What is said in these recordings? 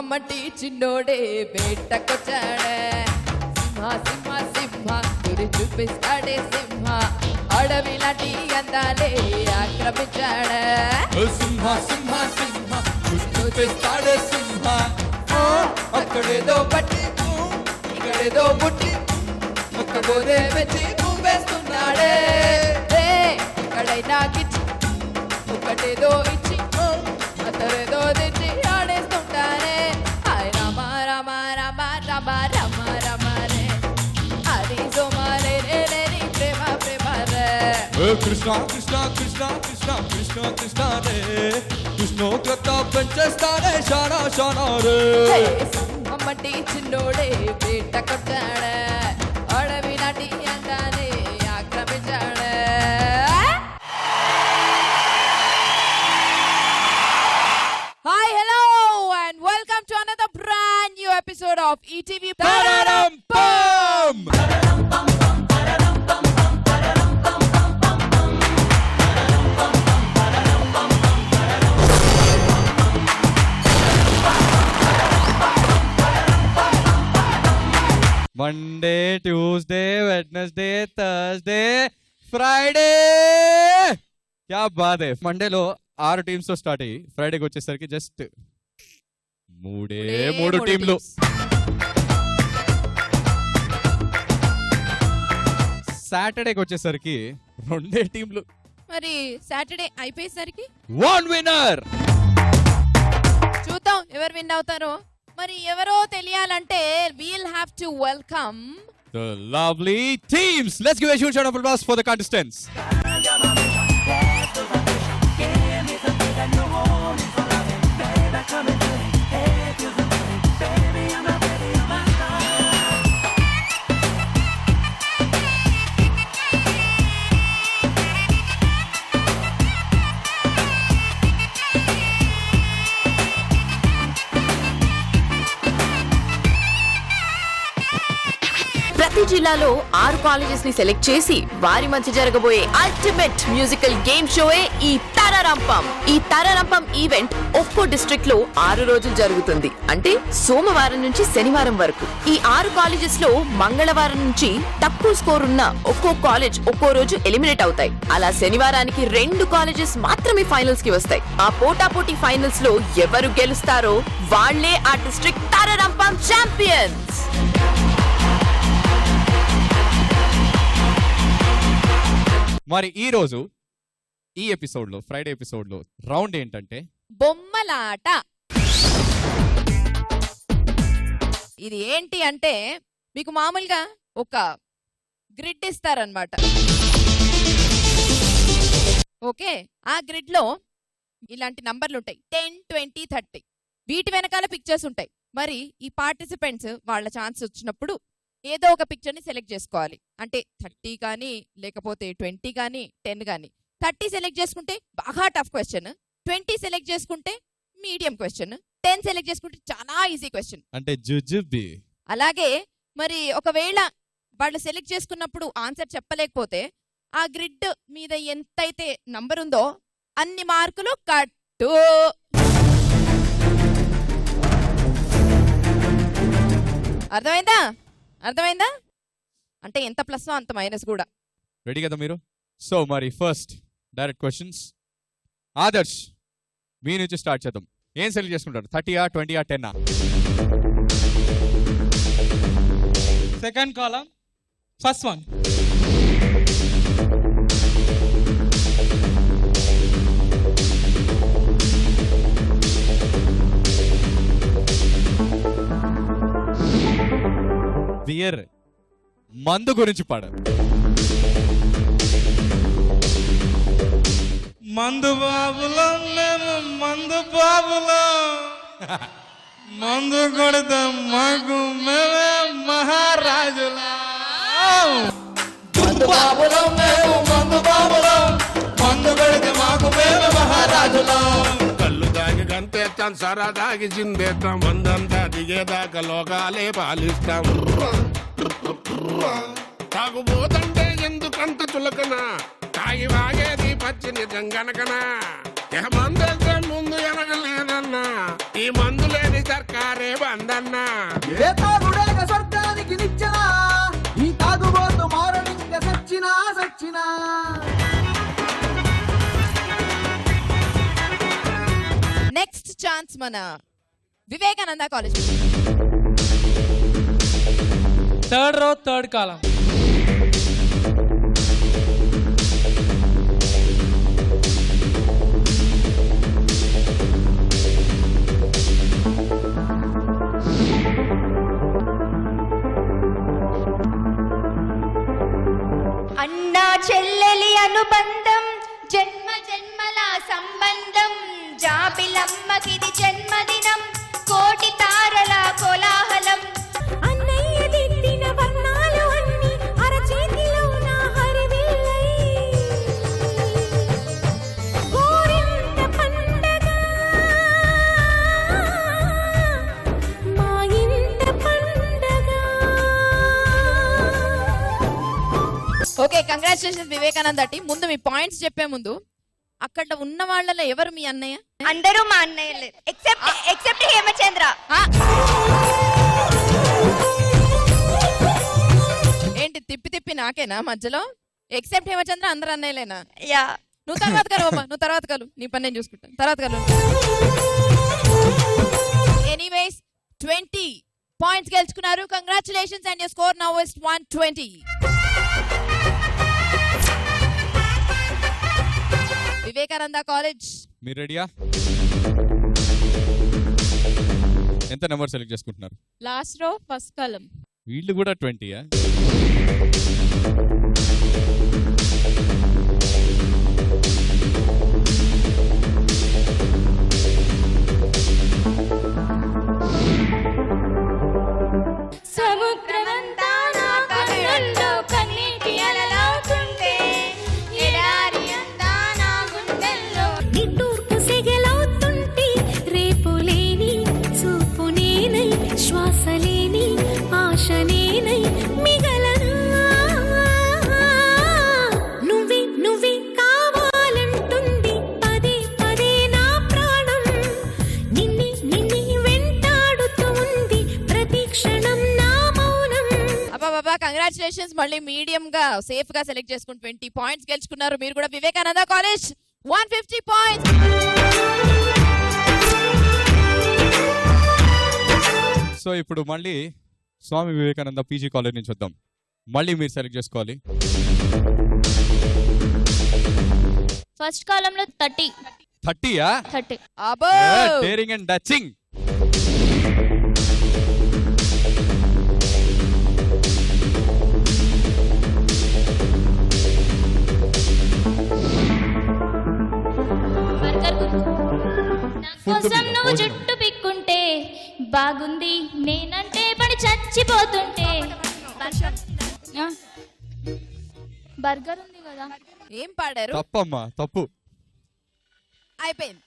సింహమ్మటి చిన్నోడే వేటకొచ్చాడే సింహ సింహ సింహ గురి చూపిస్తాడే సింహ అడవి లాంటి అందాలే ఆక్రమించాడే సింహ సింహ సింహ గురి చూపిస్తాడే సింహ అక్కడేదో పట్టి ఇక్కడేదో పుట్టి ఒక్కబోదే మెచ్చి వేస్తున్నాడే ఎక్కడైనా గిచ్చి ఒకటేదో ఇచ్చి అతరేదో తెచ్చి ఆడేస్తుంటారే హాయ్ రామ రామ రామ రామ రామ రామ రే హరి సోమారే రే రే నీ ప్రేమ ప్రేమ రే కృష్ణ కృష్ణ కృష్ణ కృష్ణ కృష్ణ కృష్ణ రే కృష్ణోగ్రత పెంచేస్తాడే షానా షానా రే సింహమ్మటి చిన్నోడే వేటకొచ్చాడే అడవి నాటి అందాలే ఆక్రమించాడే Hi, hello, and welcome to another brand new episode of ETV Tararam Pum! Monday, Tuesday, Wednesday, Thursday, Friday! क्या बात है मंडे लो 6 టీమ్స్ తో స్టార్ట్ అయ్యి ఫ్రైడేకి వచ్చేసరికి జస్ట్ మూడు టీంలు సాటర్డేకి వచ్చేసరికి 2 టీంలు మరి సాటర్డే అయిపోయేసరికి 1 విన్నర్ చూద్దాం ఎవరు విన్ అవుతారో మరి ఎవరో తెలియాలంటే we'll have to welcome the lovely teams. Let's give a huge round of applause for the contestants. ప్రతి జిల్లాలో 6 కాలేజెస్ ని సెలెక్ట్ చేసి వారి మధ్య జరగబోయే అల్టిమేట్ మ్యూజికల్ గేమ్ షోయే ఈ తరరంపం. ఈ తరరంపం ఈవెంట్ ఒక్కో డిస్ట్రిక్ట్ లో 6 రోజులు జరుగుతుంది. అంటే సోమవారం నుంచి శనివారం వరకు. ఈ 6 కాలేజెస్ లో మంగళవారం నుంచి తక్కువ స్కోర్ ఉన్న ఒక్కో కాలేజ్ ఒక్కో రోజు ఎలిమినేట్ అవుతాయి. అలా శనివారానికి 2 కాలేజెస్ మాత్రమే ఫైనల్స్ కి వస్తాయి. ఆ పోటాపోటీ ఫైనల్స్ లో ఎవరు గెలుస్తారో వాళ్లే ఆ డిస్ట్రిక్ట్ తరరంపం ఛాంపియన్స్. మరి ఈ రోజు ఈ ఎపిసోడ్ లో ఫ్రైడే ఎపిసోడ్ లో రౌండ్ ఏంటంటే బొమ్మలాట. ఇది ఏంటి అంటే మీకు మామూలుగా ఒక గ్రిడ్ ఇస్తారనమాట. ఓకే, ఆ గ్రిడ్ లో ఇలాంటి నంబర్లు ఉంటాయి 10, 20, 30. వీటి వెనకాల పిక్చర్స్ ఉంటాయి. మరి ఈ పార్టిసిపెంట్స్ వాళ్ళ ఛాన్స్ వచ్చినప్పుడు ఏదో ఒక పిక్చర్ ని సెలెక్ట్ చేసుకోవాలి. అంటే 30 కానీ లేకపోతే 20 కానీ 10 కానీ. 30 సెలెక్ట్ చేసుకుంటే బాగా టఫ్ క్వశ్చన్, 20 సెలెక్ట్ చేసుకుంటే మీడియం క్వశ్చన్, 10 సెలెక్ట్ చేసుకుంటే చాలా ఈజీ క్వశ్చన్. అంటే జుజుబి. అలాగే మరి ఒకవేళ వాళ్ళు సెలెక్ట్ చేసుకున్నప్పుడు ఆన్సర్ చెప్పలేకపోతే ఆ గ్రిడ్ మీద ఎంతైతే నంబర్ ఉందో అన్ని మార్కులు కట్టు. అర్థమైందా? అర్థమైందా? అంటే ఎంత ప్లస్ అంత మైనస్ కూడా. రెడీ కదా మీరు? సో మరి ఫస్ట్ డైరెక్ట్ క్వశ్చన్స్. ఆదర్శ్, మీ నుంచి స్టార్ట్ చేద్దాం. ఏం సెలెక్ట్ చేసుకుంటారు? 30, 20, 10? Second column, first one. Beer, మందు గురించి పాడారు. మందు బాబులో మేము మందు బాబులో మందు కొడతాం మాకు మేమే మహారాజులా. మందు బాబులో మేము మందు బాబులో మందు కొడితే మాకు మేమే మహారాజులో. కళ్ళు దాగి గంతేస్తాం, సరదాగి చిందేస్తాం, మందంతా దిగేదాకా లోకాలే పాలిస్తాం. తాగుబోతంటే ఎందుకంత చులకన, తాగి వాగేది పచ్చి నిజం గనకనా. మందంటే ముందు ఎనగలేదన్నా, ఈ మందు లేని సర్కారే ఏ తాగుడేగ స్వర్గానికి నిచ్చెన ఈ తాగుబోతు మారడింక సచ్చినా సచ్చినా నెక్స్ట్ ఛాన్స్ మన Vivekananda college. Third row third కాలం. అన్నా చెల్లెలి అనుబంధం జన్మ జన్మల సంబంధం జాబిలమ్మకిది జన్మదినం కోటి తారల కోలాహలం అన్నయ్య దిద్దిన వర్ణాలు అన్ని అరచేతిలో నా హరివిల్లై గోరింట పండగ మా ఇంట పండగ. Okay, congratulations Vivekananda team. ముందు మీ పాయింట్స్ చెప్పే ముందు అక్కడ ఉన్న వాళ్ళలో ఎవరు మీ అన్నయ్య? అందరూ మా అన్నయ్యలే ఎక్సెప్ట్ హేమచంద్ర. ఏంటి తిప్పి తిప్పి నాకేనా మధ్యలో? ఎక్సెప్ట్ హేమచంద్ర అందరు అన్నయ్యలేనా? యా, నువ్వు తర్వాత కలు అమ్మా, నువ్వు తర్వాత కలు, నీ పని నేను చూసుకుంటాను. తర్వాత కలు. ఎనీవేస్ 20 పాయింట్స్ గెలుచుకున్నారు. Congratulations and your score now is 120. Vivekananda college మీరు రెడీయా? ఎంత నెంబర్ సెలెక్ట్ చేసుకుంటున్నారు? లాస్ట్ రో ఫస్ట్ కాలం. వీళ్ళు కూడా 20యా? సముద్రమంతా నా కళ్ళల్లో కన్నీటి అలలవుతుంటే ఎడారి అంతా నా గుండెల్లో నిట్టూర్పు సెగలవుతుంటే రేపు లేని చూపు నేనై శ్వాస లేని ఆశ నేనై మిగలనా నువ్వే నువ్వే కావాలంటుంది పదే పదే నా ప్రాణం నిన్నే నిన్నే వెంటాడుతూ ఉంది ప్రతి క్షణం నా మౌనం. అబ్బా కంగ్రాచులేషన్స్. మళ్ళీ మీడియం గా సేఫ్ గా సెలెక్ట్ చేసుకుని 20 పాయింట్స్ గెలుచుకున్నారు. మీరు కూడా వివేకానంద కాలేజ్ 150 పాయింట్స్. సో ఇప్పుడు మళ్ళీ స్వామి వివేకానంద పీజీ కాలేజ్ నుంచి వద్దాం. మళ్ళీ మీరు సెలెక్ట్ చేసుకోవాలి. ఫస్ట్ కాలంలో 30. 30యా? అబ్బో డేరింగ్ అండ్ డచింగ్. కోసం నువ్వు జుట్టు పిక్కుంటే బాగుంది నేనంటే పడి చచ్చిపోతుంటే బర్గర్ ఉంది కదా. ఏం పాడారు? తప్పమ్మా, తప్పు. అయిపోయింది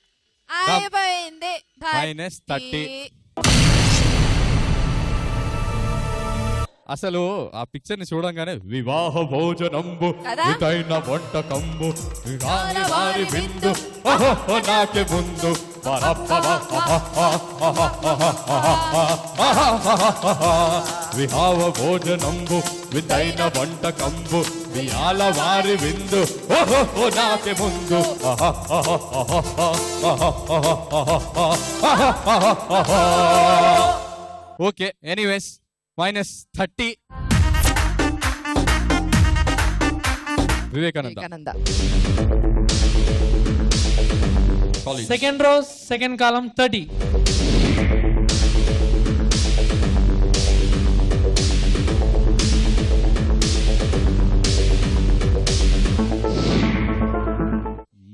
Done. అయిపోయింది. -30. అసలు ఆ పిక్చర్ ని చూడంగానే వివాహ భోజనంబు కదా? వితైన వంటకంబు వివాహ వారి విందు ఓహో నాకే ముందు వివాహ భోజనంబు వితైన వంటకంబు వియాల వారి విందు ఓహో నాకే ముందు. Okay, anyways -30. Vivekananda college. Second row second column 30.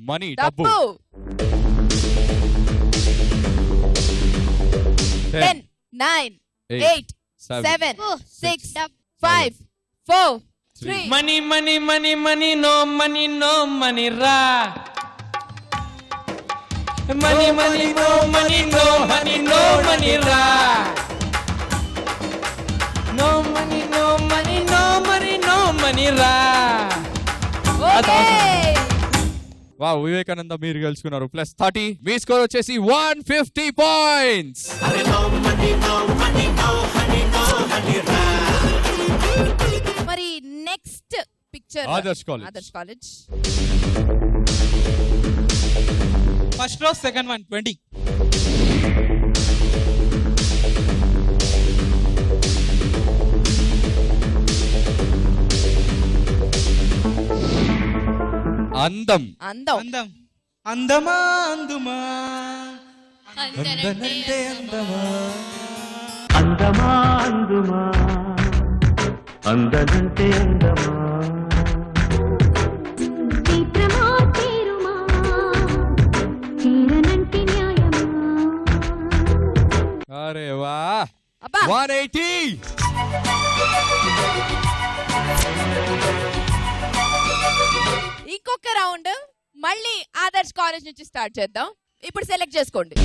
Money, డబ్బు. డబ్బు 10 9 8 7 6 5 4 3 money money money money no money no money రా. Money money no money no money no money రా. No money no money no money no money రా. Okay వా వివేకానంద మీరు గెలుచుకున్నారు +30. మీ score వచ్చేసి 150 points. మరి next picture Adarsh college. Adarsh college. First row second one 20. అందం. అందం. అందం అందమా అందుమా అందనంటే అందమా అందమా అందుమా అందనంటే అందమా చిత్రమా తీరుమా తీరనంటి న్యాయమా. అరే వా అబ్బా 180. ఇంకొక రౌండ్ మళ్ళీ ఆదర్శ్ కాలేజ్ నుంచి స్టార్ట్ చేద్దాం. ఇప్పుడు సెలెక్ట్ చేసుకోండి.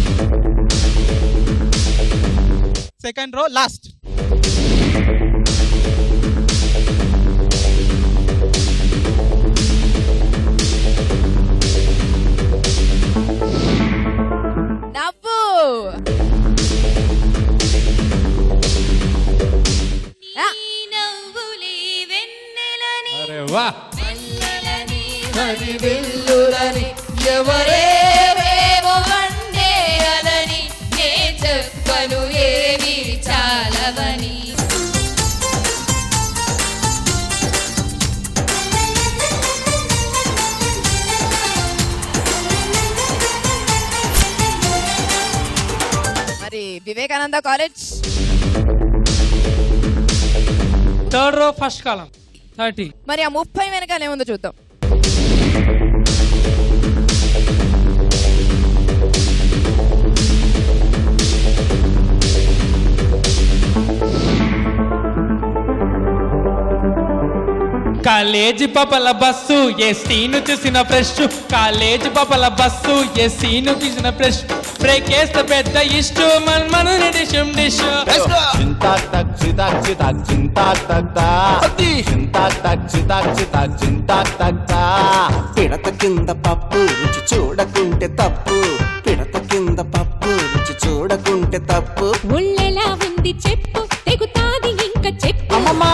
Second row last. నవ్వు. అరే వా ఎవరేవేవో వండేయాలని నే చెప్పను ఏమి చాలవని. మరి Vivekananda college. Third row first కాలం 30. మరి ఆ 30 వెనకాల ఏముందో చూద్దాం. కాలేజీ పాపల బస్సు ఎస్టీను చూసిన ఫ్రెష్. కాలేజీ పాపల బస్సు ఎస్టీను చూసిన ఫ్రెష్. బ్రేక్ వేస్తే పెద్ద ఇష్టు మన డిష్ డిష్. చింతాక్ తక్ చితాక్ చితాక్ చింతాక్ తక్తా చింతాక్ తక్ చితాక్ చితాక్ చింతాక్ తక్తా పిడత కింద పప్పు రుచి చూడకుంటే తప్పు పిడత కింద పప్పు రుచి చూడకుంటే తప్పు ఒళ్ళెలా ఉంది చెప్పు తెగుతాది ఇంకా చెప్పు. అమ్మమ్మా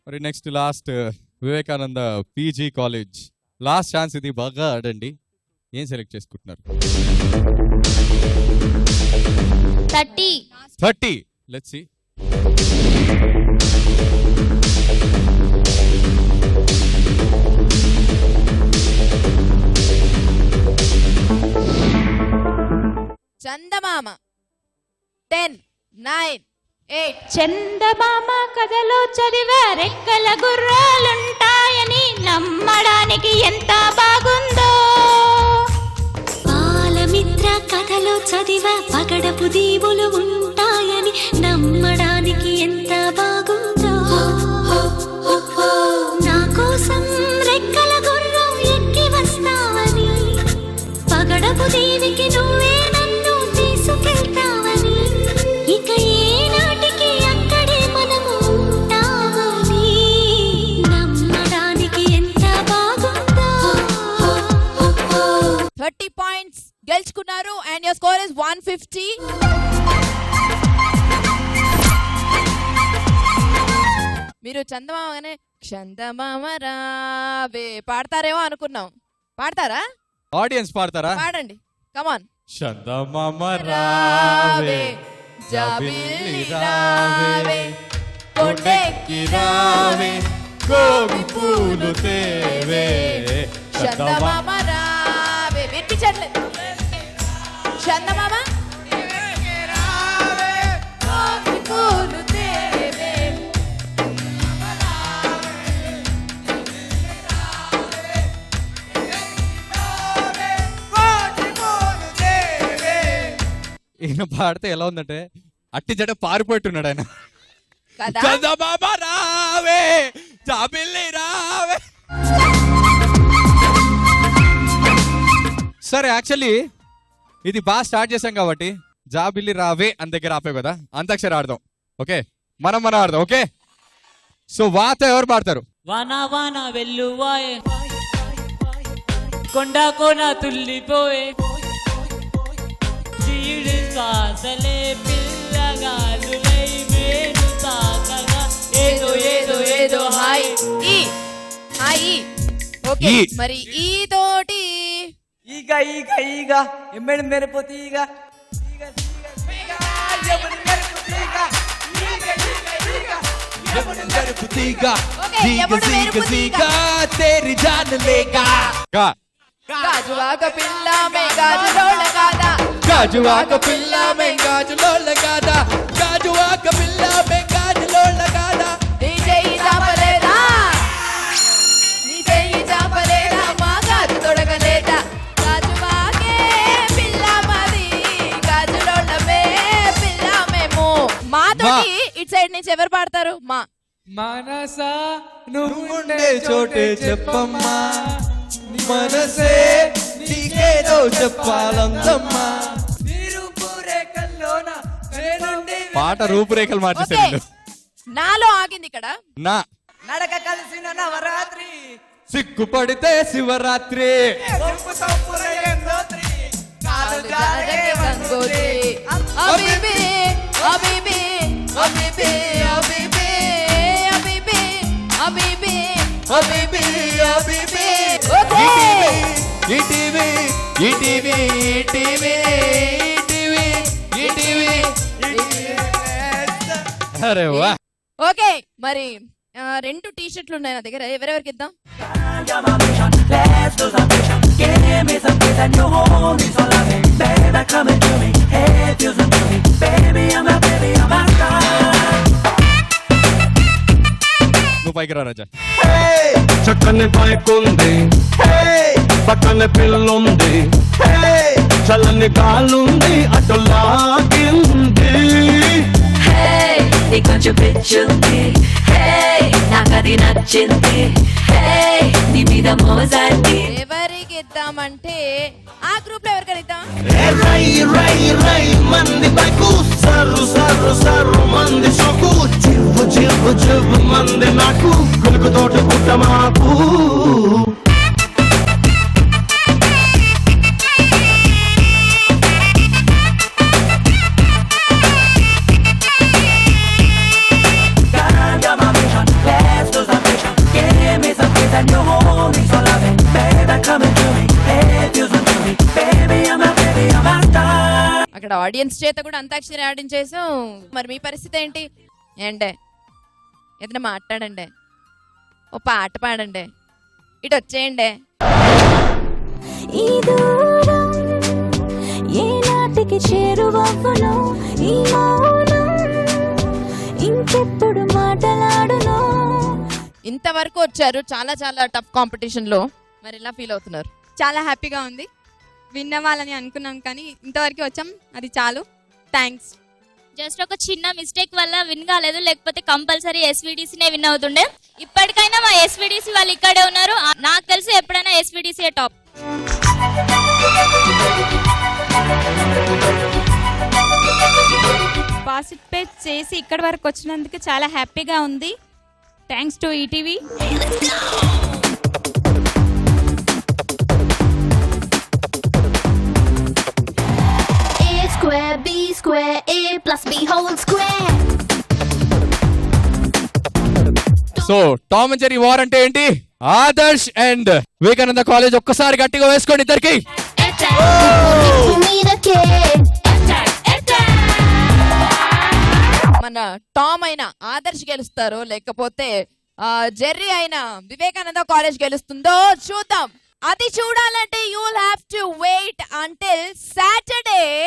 మరి next last Vivekananda PG college. Last chance ఇది, బాగా ఆడండి. ఏం సెలెక్ట్ చేసుకుంటున్నారు? 30. Let's see. చందమామ. 10 9 8. చందమామ కథలో చదివా రెక్కల గుర్రాలుంటాయని నమ్మడానికి ఎంత బాగుందో. బాలమిత్ర కథలో చదివా పగడపు దీవులు ఉంటాయని నమ్మడానికి ఎంత బాగుందో. నా కోసం రెక్కల గుర్రం ఎక్కి వస్తావని పగడపు దీవికి నువ్వే నన్ను తీసుకెళ్తావని ఇక ఏనాటికి అక్కడే మనము ఉంటామని నమ్మడానికి ఎంత బాగుందో. 30 పాయింట్స్ గెలుచుకున్నారు అండ్ యువర్ స్కోర్ ఇస్ 150. మీరు చందమామగానే చందమామ రావే పాడతారేమో అనుకున్నాం. పాడతారా? ఆడియన్స్ పాడతారా? పాడండి, కమాన్. చందమామ రావే జాబిల్లి రావే కొండెక్కి రావే గోగు పూలు తేవే. చందమామ రావే వినిపించట్లేదు. చందమామ గోగు పూలు తేవే. ఈయన పాడితే ఎలా ఉందంటే అట్టి జడ పారిపోతున్నాడు ఆయన. కదా చందమామ రావే జాబిల్లి రావే. సరే, యాక్చువల్లీ ఇది బాగా స్టార్ట్ చేసాం కాబట్టి జాబిల్లి రావే అని దగ్గర ఆపే కదా, అంతాక్షరి ఆడదాం. ఓకే, మనం ఆడదాం. ఓకే, సో వాత ఎవరు పాడతారు? వాన వాన వెల్లువాయే కొండ కోన తుల్లిపోయే చీడి శ్వాసలే పిల్లగాలులై వేణు తాకగా ఏదో ఏదో ఏదో హాయ్. ఈ హాయ్. ఓకే, ఈ. మరి ఈ తోటి ఈగ ఈగ ఈగ ఎమ్మెడు మెరుపు తీగ ఈగ ఈగ ఈగ ఎమ్మెడు మెరుపు తీగ ఈగ ఈగ ఈగ ఎమ్మెడు మెరుపు తీగ ఓకే, ఎప్పుడు మెరుపు తీగ. తేరి జాన్ లేగా గా గాజువాక పిల్ల మే గాజులోళ్ళ కాదా, గాజువాక పిల్ల మే గాజులోళ్ళ కాదా, గాజువాక పిల్ల మే గాజులోళ్ళ కాదా. నీ చెయ్యి చాపలేదా, నీ చెయ్యి చాపలేదా, మా గాజు తొడగలేదా. గాజువాకే పిల్ల మాది, గాజులోళ్ళమే పిల్ల మేము. మాతోటి ఇటు సైడ్ నుంచి ఎవరు పాడతారు? మా మనసా నువ్వు ఉండే చోటే చెప్పమ్మా మనసే నీకేదో చెప్పాలందమ్మా మీరు పూరేకల్లోన పాట రూపురేఖలు ఓకే, మార్చేసాడు. నాలో ఆగింది ఇక్కడ. నా నడక కలిసిన నవరాత్రి సిగ్గుపడితే శివరాత్రి, సొంపు సొంపుల ఎందోత్రి కాలు జారే గంగోత్రి. అబిబి అబిబి అబిబి అబిబి అబిబి అబిబి అబిబి అబిబి. Okay, ETV ETV ETV ETV ETV. అరే వా, ఓకే, మరి 2 టీ షర్ట్లు ఉన్నాయి నా దగ్గర. ఎవరెవరికి ఇద్దాం? నువ్వు పైకి రా రాజా. చక్కని బైకుంది, పక్కన పిల్లుంది, చల్లని గాలుంది, అటు లాగింది. కొంచెం పిచ్చుంది నాకది నచ్చింది నీ మీద మోజండి. ఎవరికి ఇద్దామంటే ఆ గ్రూప్ లో ఎవరికైనా ఇద్దాం. రై రై రై మంది బైకు సర్రు సర్రు సర్రు మంది సోకు చివ్వు చివ్వు చివ్వు మంది నాకు కొలుకు తోట పుట్ట మాకు. అక్కడ ఆడియన్స్ చేత కూడా అంతాక్షరి ఆడించేసాం. మరి మీ పరిస్థితి ఏంటి? ఏంటే ఏదైనా మాట్లాడండి, ఓ పాట పాడండి, ఇటు వచ్చేయండి. ఈ దూరం ఏ నాటికి చేరువవ్వను, ఈ మౌనం ఇంకెప్పుడు మాటలాడును. ఇంతవరకు వచ్చారు, చాలా చాలా టఫ్ కాంపిటీషన్ లో. మరి ఎలా ఫీల్ అవుతున్నారు? చాలా హ్యాపీగా ఉంది. విన్ అవ్వాలని అనుకున్నాం కానీ ఇంతవరకు వచ్చాం, అది చాలు. థ్యాంక్స్. జస్ట్ ఒక చిన్న మిస్టేక్ వల్ల విన్ కాలేదు, లేకపోతే కంపల్సరీ ఎస్విడిసినే విన్ అవుతుండే. ఇప్పటికైనా మా ఎస్విడిసి వాళ్ళు ఇక్కడే ఉన్నారు. నాకు తెలిసి ఎప్పుడైనా ఎస్విడిసి టాప్. పార్టిసిపేట్ చేసి ఇక్కడి వరకు వచ్చినందుకు చాలా హ్యాపీగా ఉంది. Thanks to ETV. Square B square A plus B whole square. So Tom and Jerry war అంటే ఏంటి? ఆదర్శ్ అండ్ వివేకానంద కాలేజ్ ఒక్కసారి గట్టిగా వేసుకోండి ఇద్దరికి. మన టామ్ అయినా ఆదర్శ్ గెలుస్తారో లేకపోతే జెర్రీ అయినా వివేకానంద కాలేజ్ గెలుస్తుందో చూద్దాం. అది చూడాలంటే you will have to wait until Saturday.